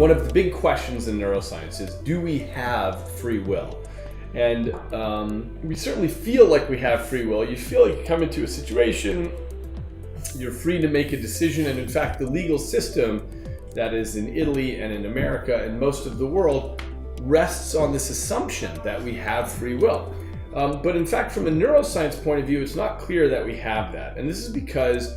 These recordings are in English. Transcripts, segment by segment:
one of the big questions in neuroscience is, do we have free will? And we certainly feel like we have free will. You feel like you come into a situation, you're free to make a decision, and in fact the legal system that is in Italy and in America and most of the world rests on this assumption that we have free will. But in fact, from a neuroscience point of view, it's not clear that we have that. And this is because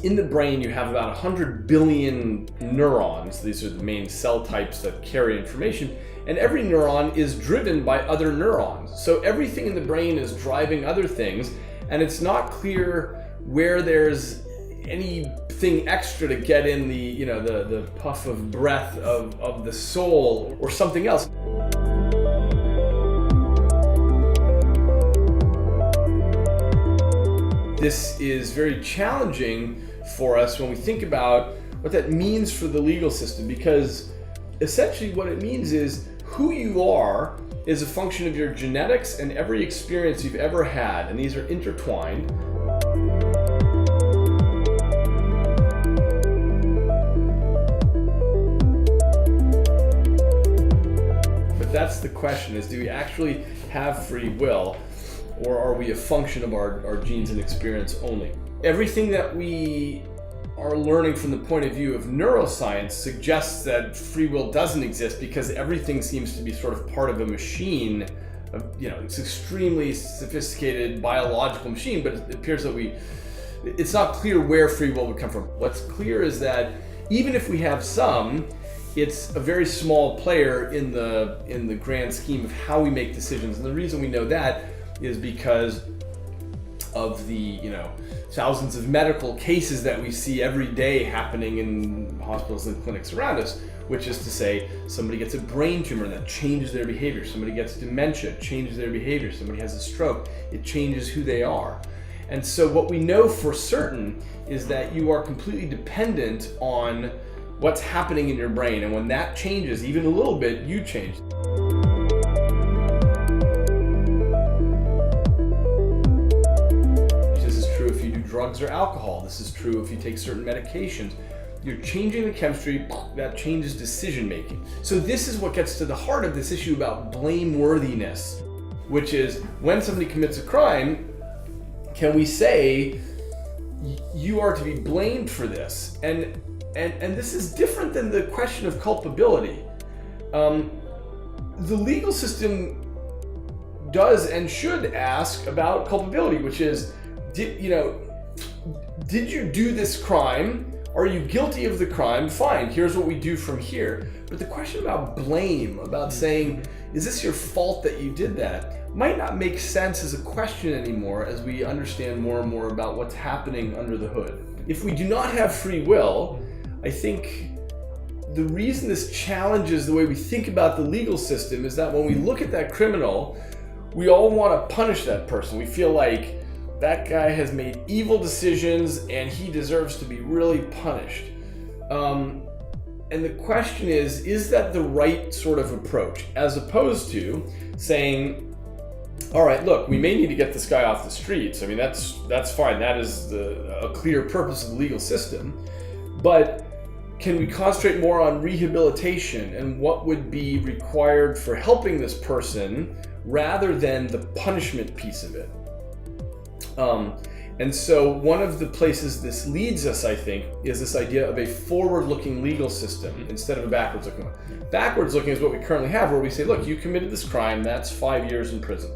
in the brain you have about 100 billion neurons. These are the main cell types that carry information. And every neuron is driven by other neurons. So everything in the brain is driving other things. And it's not clear where there's anything extra to get in the puff of breath of the soul or something else. This is very challenging for us when we think about what that means for the legal system, because essentially what it means is who you are is a function of your genetics and every experience you've ever had, and these are intertwined. But that's the question, is do we actually have free will, or are we a function of our genes and experience only? Everything that we are learning from the point of view of neuroscience suggests that free will doesn't exist, because everything seems to be sort of part of a machine. It's extremely sophisticated biological machine, but it appears that it's not clear where free will would come from. What's clear is that even if we have some, it's a very small player in the grand scheme of how we make decisions. And the reason we know that is because of the thousands of medical cases that we see every day happening in hospitals and clinics around us, which is to say, somebody gets a brain tumor that changes their behavior, somebody gets dementia, changes their behavior, somebody has a stroke, it changes who they are. And so what we know for certain is that you are completely dependent on what's happening in your brain, and when that changes even a little bit, you change. Drugs or alcohol. This is true if you take certain medications. You're changing the chemistry, that changes decision making. So this is what gets to the heart of this issue about blameworthiness, which is when somebody commits a crime, can we say you are to be blamed for this? And this is different than the question of culpability. The legal system does and should ask about culpability, which is, did you do this crime? Are you guilty of the crime? Fine, here's what we do from here. But the question about blame, about saying, is this your fault that you did that, might not make sense as a question anymore as we understand more and more about what's happening under the hood. If we do not have free will, I think the reason this challenges the way we think about the legal system is that when we look at that criminal, we all want to punish that person. We feel like that guy has made evil decisions and he deserves to be really punished. And the question is that the right sort of approach? As opposed to saying, all right, look, we may need to get this guy off the streets. I mean, that's fine. That is a clear purpose of the legal system. But can we concentrate more on rehabilitation and what would be required for helping this person rather than the punishment piece of it? And so one of the places this leads us, I think, is this idea of a forward-looking legal system instead of a backwards-looking one. Backwards-looking is what we currently have, where we say, look, you committed this crime, that's 5 years in prison.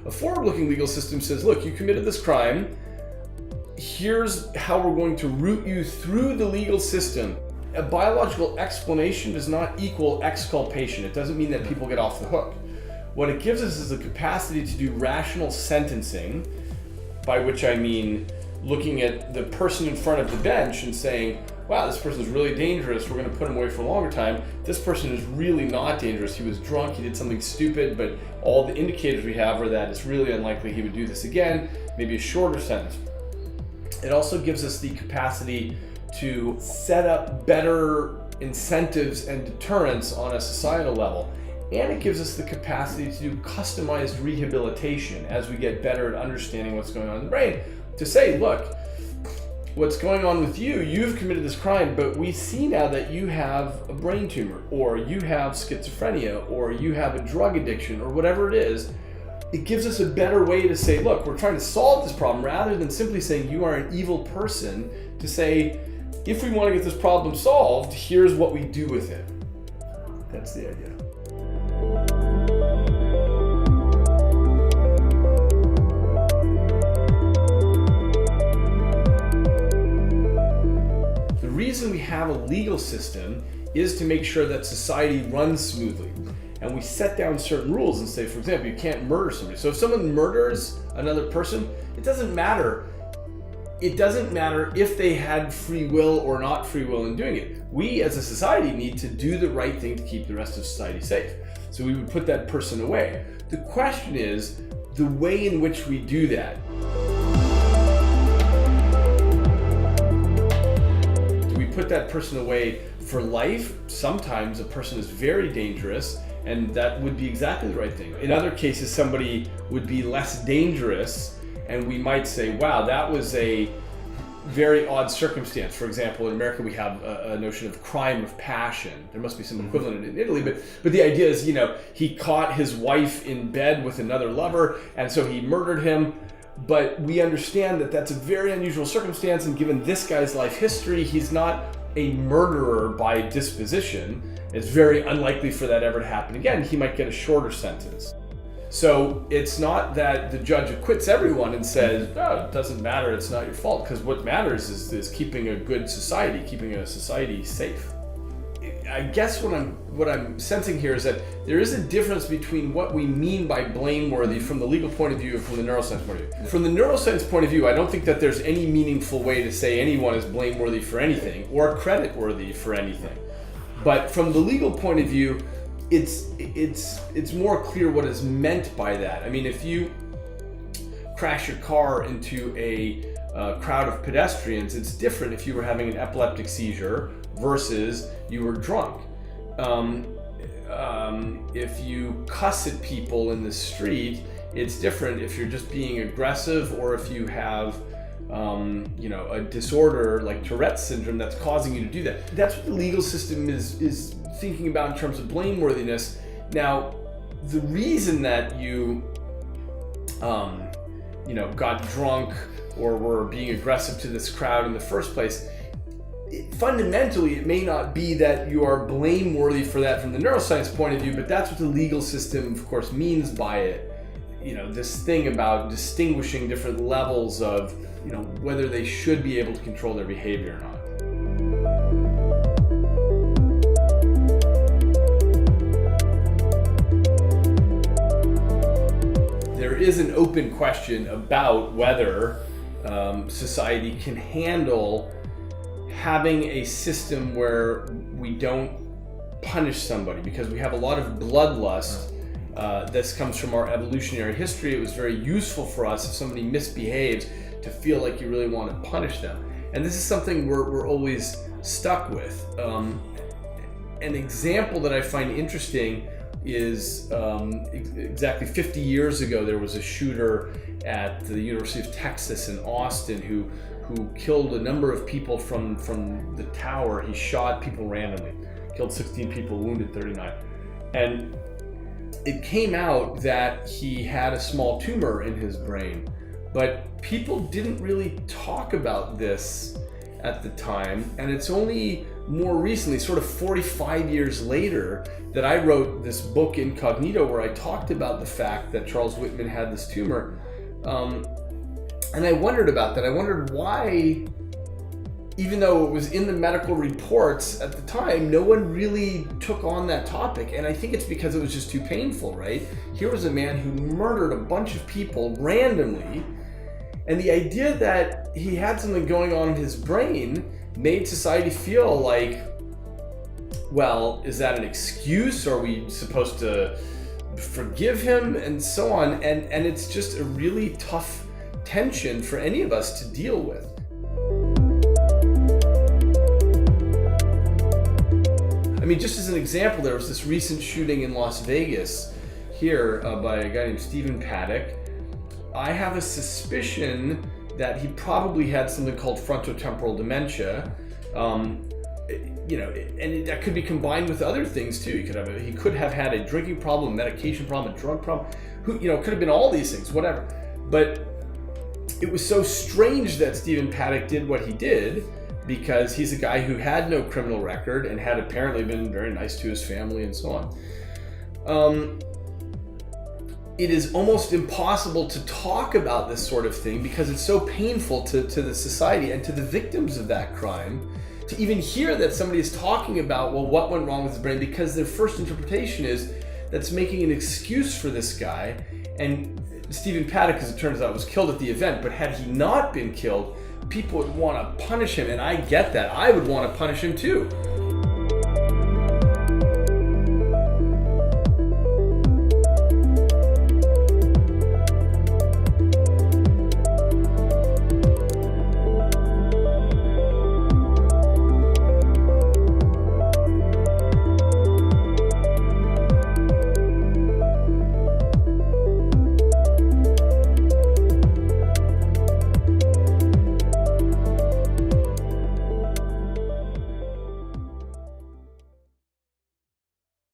A forward-looking legal system says, look, you committed this crime, here's how we're going to route you through the legal system. A biological explanation does not equal exculpation. It doesn't mean that people get off the hook. What it gives us is the capacity to do rational sentencing, by which I mean looking at the person in front of the bench and saying, wow, this person is really dangerous, we're going to put him away for a longer time. This person is really not dangerous. He was drunk, he did something stupid, but all the indicators we have are that it's really unlikely he would do this again, maybe a shorter sentence. It also gives us the capacity to set up better incentives and deterrence on a societal level. And it gives us the capacity to do customized rehabilitation as we get better at understanding what's going on in the brain. To say, look, what's going on with you, you've committed this crime, but we see now that you have a brain tumor, or you have schizophrenia, or you have a drug addiction, or whatever it is. It gives us a better way to say, look, we're trying to solve this problem, rather than simply saying you are an evil person, to say, if we want to get this problem solved, here's what we do with it. That's the idea. The reason we have a legal system is to make sure that society runs smoothly. And we set down certain rules and say, for example, you can't murder somebody. So if someone murders another person, it doesn't matter. It doesn't matter if they had free will or not free will in doing it. We as a society need to do the right thing to keep the rest of society safe. So we would put that person away. The question is the way in which we do that. Do we put that person away for life? Sometimes a person is very dangerous, and that would be exactly the right thing. In other cases, somebody would be less dangerous, and we might say, wow, that was a very odd circumstance. For example, in America, we have a notion of crime of passion. There must be some equivalent in Italy, but the idea is, he caught his wife in bed with another lover, and so he murdered him. But we understand that that's a very unusual circumstance, and given this guy's life history, he's not a murderer by disposition. It's very unlikely for that ever to happen again. He might get a shorter sentence. So it's not that the judge acquits everyone and says, oh, it doesn't matter, it's not your fault, because what matters is keeping a good society, keeping a society safe. I guess what I'm sensing here is that there is a difference between what we mean by blameworthy from the legal point of view and from the neuroscience point of view. From the neuroscience point of view, I don't think that there's any meaningful way to say anyone is blameworthy for anything or credit-worthy for anything. But from the legal point of view, it's more clear what is meant by that. I mean, if you crash your car into a crowd of pedestrians, it's different if you were having an epileptic seizure versus you were drunk. If you cuss at people in the street, it's different if you're just being aggressive or if you have a disorder like Tourette's syndrome that's causing you to do that. That's what the legal system is thinking about in terms of blameworthiness. Now, the reason that you got drunk or were being aggressive to this crowd in the first place, fundamentally it may not be that you are blameworthy for that from the neuroscience point of view, but that's what the legal system, of course, means by it. This thing about distinguishing different levels of whether they should be able to control their behavior or not. There is an open question about whether society can handle having a system where we don't punish somebody, because we have a lot of bloodlust. This comes from our evolutionary history. It was very useful for us if somebody misbehaves to feel like you really want to punish them. And this is something we're always stuck with. An example that I find interesting is exactly 50 years ago, there was a shooter at the University of Texas in Austin who killed a number of people from the tower. He shot people randomly, killed 16 people, wounded 39. And it came out that he had a small tumor in his brain, but people didn't really talk about this at the time. And it's only more recently, sort of 45 years later, that I wrote this book Incognito, where I talked about the fact that Charles Whitman had this tumor. And I wondered about that. I wondered why, even though it was in the medical reports at the time, no one really took on that topic. And I think it's because it was just too painful, right? Here was a man who murdered a bunch of people randomly, and the idea that he had something going on in his brain made society feel like, well, is that an excuse? Are we supposed to forgive him? And so on. And it's just a really tough tension for any of us to deal with. I mean, just as an example, there was this recent shooting in Las Vegas here by a guy named Stephen Paddock. I have a suspicion that he probably had something called frontotemporal dementia. That could be combined with other things too. He could have had a drinking problem, a medication problem, a drug problem. Could have been all these things, whatever. But it was so strange that Stephen Paddock did what he did, because he's a guy who had no criminal record and had apparently been very nice to his family and so on. It is almost impossible to talk about this sort of thing because it's so painful to the society and to the victims of that crime to even hear that somebody is talking about, well, what went wrong with his brain, because their first interpretation is that's making an excuse for this guy. And Stephen Paddock, as it turns out, was killed at the event, but had he not been killed, people would want to punish him, and I get that. I would want to punish him too.